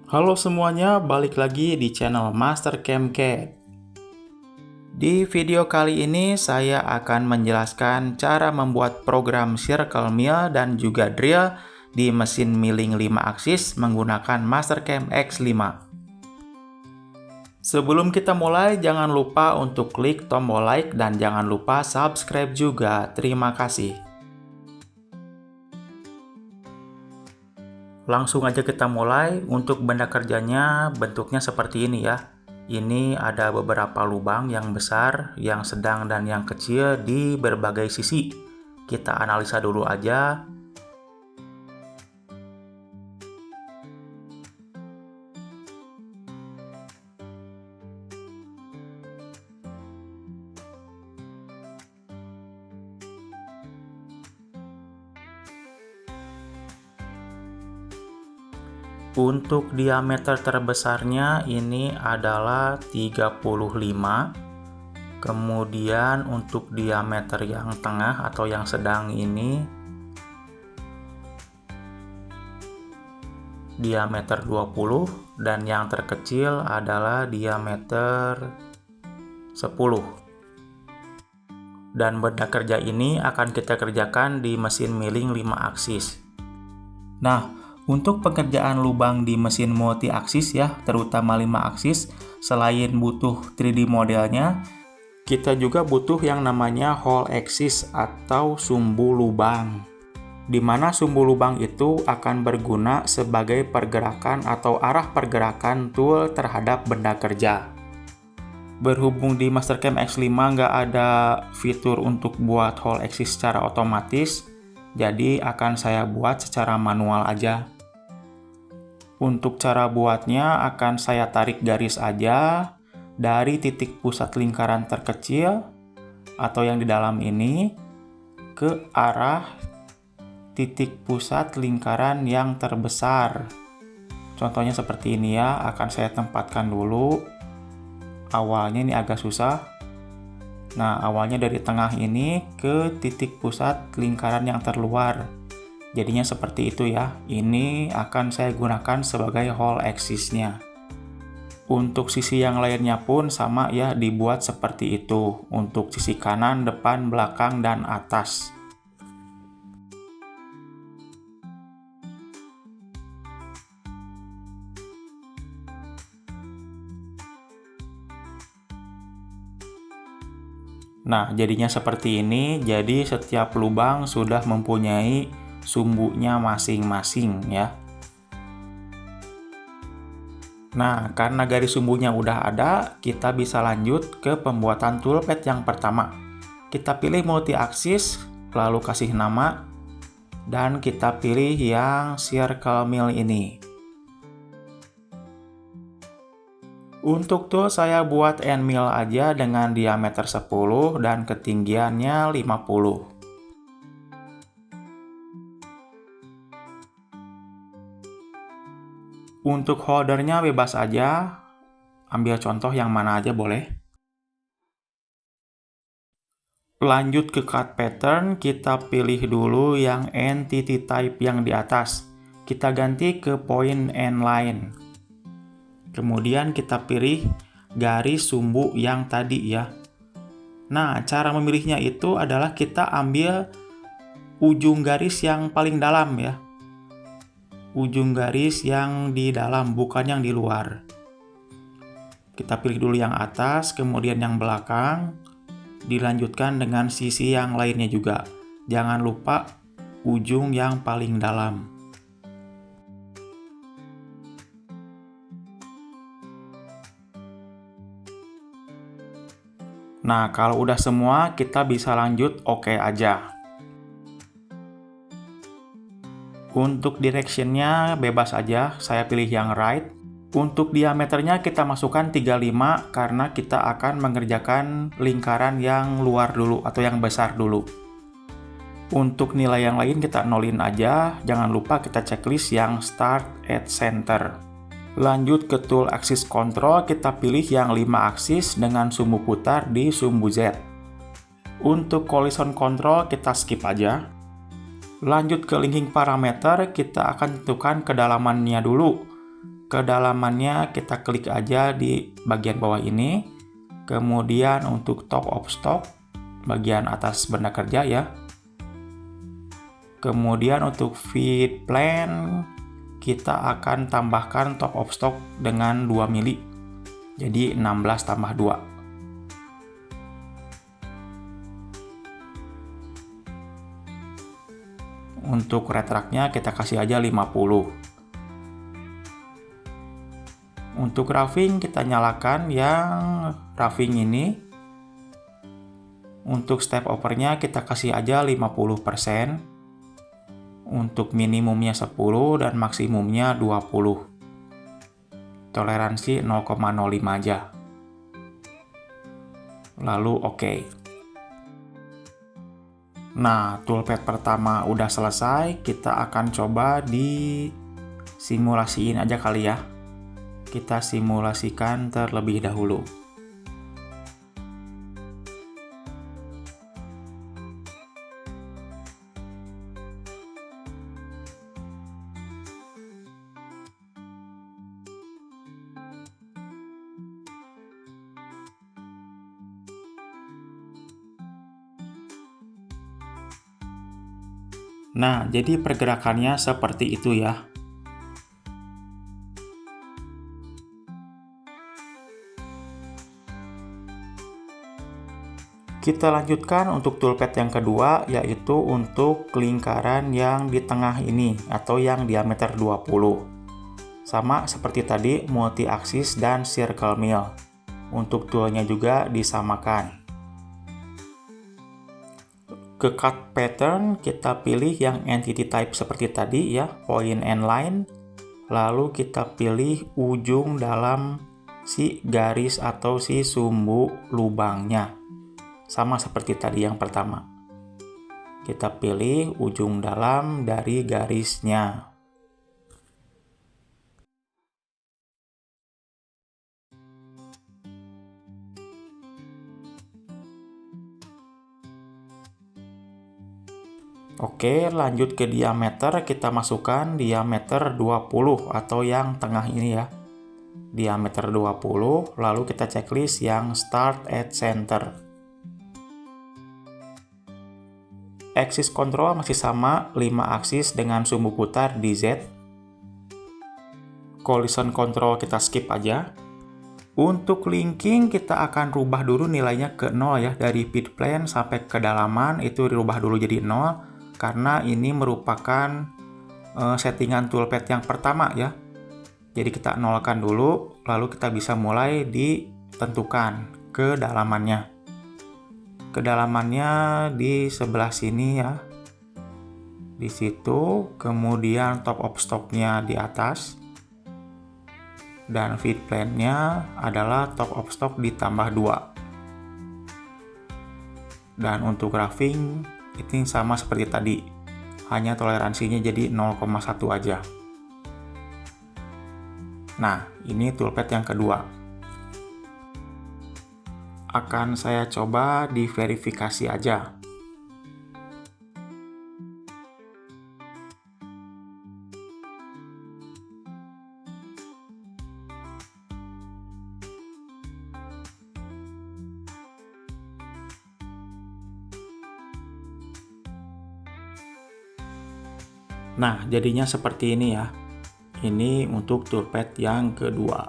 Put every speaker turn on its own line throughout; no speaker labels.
Halo semuanya, balik lagi di channel Master Camcat. Di video kali ini saya akan menjelaskan cara membuat program circle mill dan juga drill di mesin milling 5 aksis menggunakan Mastercam X5. Sebelum kita mulai, jangan lupa untuk klik tombol like dan jangan lupa subscribe juga. Terima kasih. Langsung aja kita mulai. Untuk benda kerjanya bentuknya seperti ini ya. Ini ada beberapa lubang yang besar, yang sedang, dan yang kecil di berbagai sisi. Kita analisa dulu aja. Untuk diameter terbesarnya ini adalah 35. Kemudian untuk diameter yang tengah atau yang sedang ini diameter 20 dan yang terkecil adalah diameter 10. Dan benda kerja ini akan kita kerjakan di mesin milling 5 aksis. Nah, untuk pekerjaan lubang di mesin multi aksis ya, terutama 5 aksis, selain butuh 3D modelnya, kita juga butuh yang namanya hole axis atau sumbu lubang. Di mana sumbu lubang itu akan berguna sebagai pergerakan atau arah pergerakan tool terhadap benda kerja. Berhubung di Mastercam X5 nggak ada fitur untuk buat hole axis secara otomatis, jadi akan saya buat secara manual aja. Untuk cara buatnya akan saya tarik garis aja dari titik pusat lingkaran terkecil atau yang di dalam ini ke arah titik pusat lingkaran yang terbesar. Contohnya seperti ini ya, akan saya tempatkan dulu. Awalnya ini agak susah. Nah, awalnya dari tengah ini ke titik pusat lingkaran yang terluar. Jadinya seperti itu ya. Ini akan saya gunakan sebagai hole axis-nya. Untuk sisi yang lainnya pun sama ya, dibuat seperti itu. Untuk sisi kanan, depan, belakang, dan atas. Nah, jadinya seperti ini. Jadi setiap lubang sudah mempunyai sumbunya masing-masing ya. Nah, karena garis sumbunya udah ada, kita bisa lanjut ke pembuatan toolpath yang pertama. Kita pilih multi aksis, lalu kasih nama, dan kita pilih yang circle mill ini. Untuk tool saya buat end mill aja dengan diameter 10 dan ketinggiannya 50. Untuk holdernya bebas aja, ambil contoh yang mana aja boleh. Lanjut ke cut pattern, kita pilih dulu yang entity type yang di atas. Kita ganti ke point end line. Kemudian kita pilih garis sumbu yang tadi ya. Nah, cara memilihnya itu adalah kita ambil ujung garis yang paling dalam ya. Ujung garis yang di dalam, bukan yang di luar. Kita pilih dulu yang atas, kemudian yang belakang, dilanjutkan dengan sisi yang lainnya juga. Jangan lupa ujung yang paling dalam. Nah, kalau udah semua, kita bisa lanjut oke aja. Untuk directionnya bebas aja, saya pilih yang right. Untuk diameternya kita masukkan 35 karena kita akan mengerjakan lingkaran yang luar dulu atau yang besar dulu. Untuk nilai yang lain kita nolin aja, jangan lupa kita checklist yang start at center. Lanjut ke tool axis control, kita pilih yang 5 aksis dengan sumbu putar di sumbu Z. Untuk collision control kita skip aja. Lanjut ke linking parameter, kita akan tentukan kedalamannya dulu. Kedalamannya kita klik aja di bagian bawah ini. Kemudian untuk top of stock, bagian atas benda kerja ya. Kemudian untuk feed plan, kita akan tambahkan top of stock dengan 2 mili. Jadi 16 tambah 2. Untuk retraknya kita kasih aja 50. Untuk roughing kita nyalakan yang roughing ini. Untuk step overnya kita kasih aja 50%. Untuk minimumnya 10 dan maksimumnya 20. Toleransi 0,05 aja. Lalu oke. Nah, toolpath pertama udah selesai, kita akan coba di simulasiin aja kali ya. Kita simulasikan terlebih dahulu. Nah, jadi pergerakannya seperti itu ya. Kita lanjutkan untuk toolpath yang kedua, yaitu untuk lingkaran yang di tengah ini, atau yang diameter 20. Sama seperti tadi, multi-axis dan circle mill. Untuk toolnya juga disamakan. Ke cut pattern, kita pilih yang entity type seperti tadi ya, point and line. Lalu kita pilih ujung dalam si garis atau si sumbu lubangnya. Sama seperti tadi yang pertama. Kita pilih ujung dalam dari garisnya. Oke, lanjut ke diameter, kita masukkan diameter 20 atau yang tengah ini ya. Diameter 20, lalu kita checklist yang start at center. Axis control masih sama, 5 aksis dengan sumbu putar di Z. Collision control kita skip aja. Untuk linking kita akan rubah dulu nilainya ke 0 ya. Dari feed plan sampai kedalaman itu dirubah dulu jadi 0. Karena ini merupakan settingan toolpath yang pertama ya. Jadi kita nolkan dulu, lalu kita bisa mulai ditentukan kedalamannya. Kedalamannya di sebelah sini ya. Di situ, kemudian top of stock-nya di atas. Dan feed plan-nya adalah top of stock ditambah 2. Dan untuk roughing ini sama seperti tadi, hanya toleransinya jadi 0,1 aja. Nah, ini toolpath yang kedua. Akan saya coba diverifikasi aja. Nah, jadinya seperti ini ya. Ini untuk toolpath yang kedua.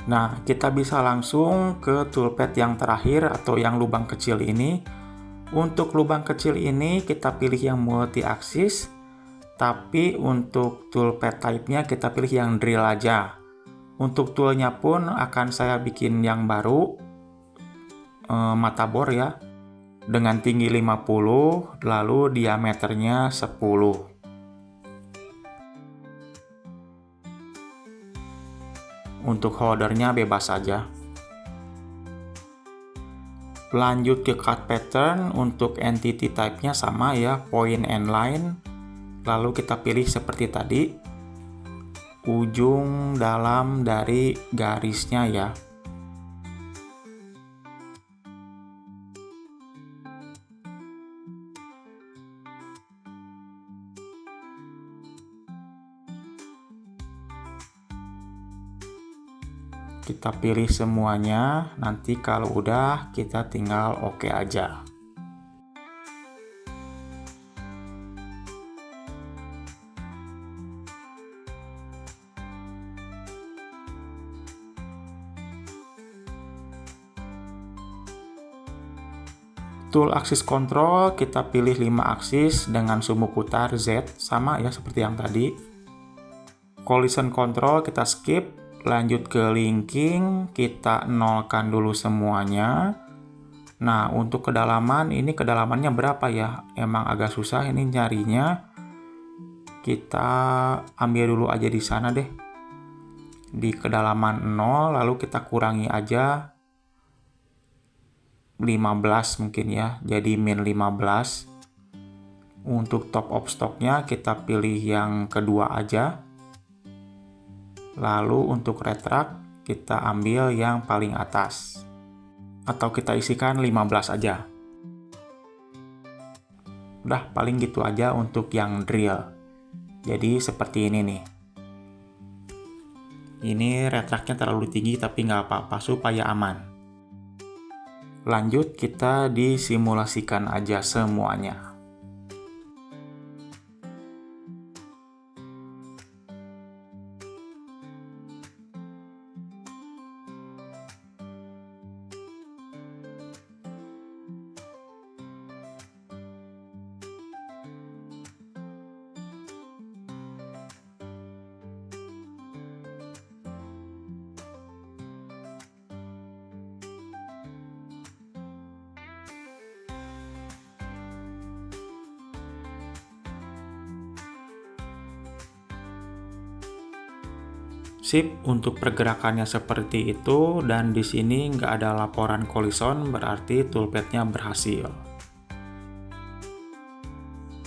Nah, kita bisa langsung ke toolpath yang terakhir atau yang lubang kecil ini. Untuk lubang kecil ini kita pilih yang multi-axis, tapi untuk toolpath type-nya kita pilih yang drill aja. Untuk toolnya pun akan saya bikin yang baru, mata bor ya. Dengan tinggi 50, lalu diameternya 10. Untuk holdernya bebas saja. Lanjut ke cut pattern, untuk entity type-nya sama ya, point and line. Lalu kita pilih seperti tadi, ujung dalam dari garisnya ya. Kita pilih semuanya, nanti kalau udah kita tinggal oke aja. Tool Axis Control kita pilih 5 aksis dengan sumbu putar Z, sama ya seperti yang tadi. Collision Control kita skip, lanjut ke linking, kita nolkan dulu semuanya. Nah, untuk kedalaman, ini kedalamannya berapa ya? Emang agak susah ini nyarinya. Kita ambil dulu aja di sana deh. Di kedalaman 0, lalu kita kurangi aja 15 mungkin ya, jadi min 15. Untuk top of stocknya kita pilih yang kedua aja. Lalu untuk retract kita ambil yang paling atas. Atau kita isikan 15 aja. Udah paling gitu aja untuk yang drill. Jadi seperti ini nih. Ini retractnya terlalu tinggi tapi nggak apa-apa supaya aman. Lanjut kita disimulasikan aja semuanya. Sip, untuk pergerakannya seperti itu, dan di sini nggak ada laporan collision, berarti toolpath-nya berhasil.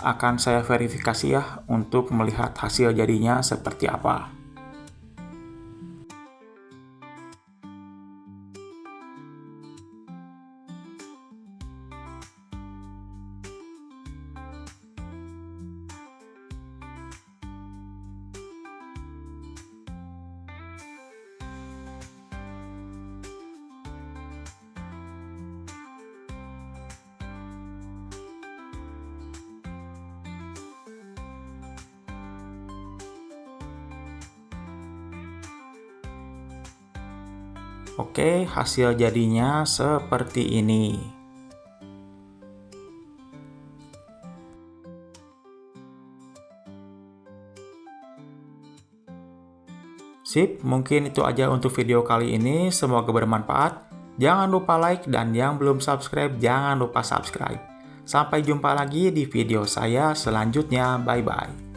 Akan saya verifikasi ya, untuk melihat hasil jadinya seperti apa. Oke, hasil jadinya seperti ini. Sip, mungkin itu aja untuk video kali ini. Semoga bermanfaat. Jangan lupa like, dan yang belum subscribe, jangan lupa subscribe. Sampai jumpa lagi di video saya selanjutnya. Bye-bye.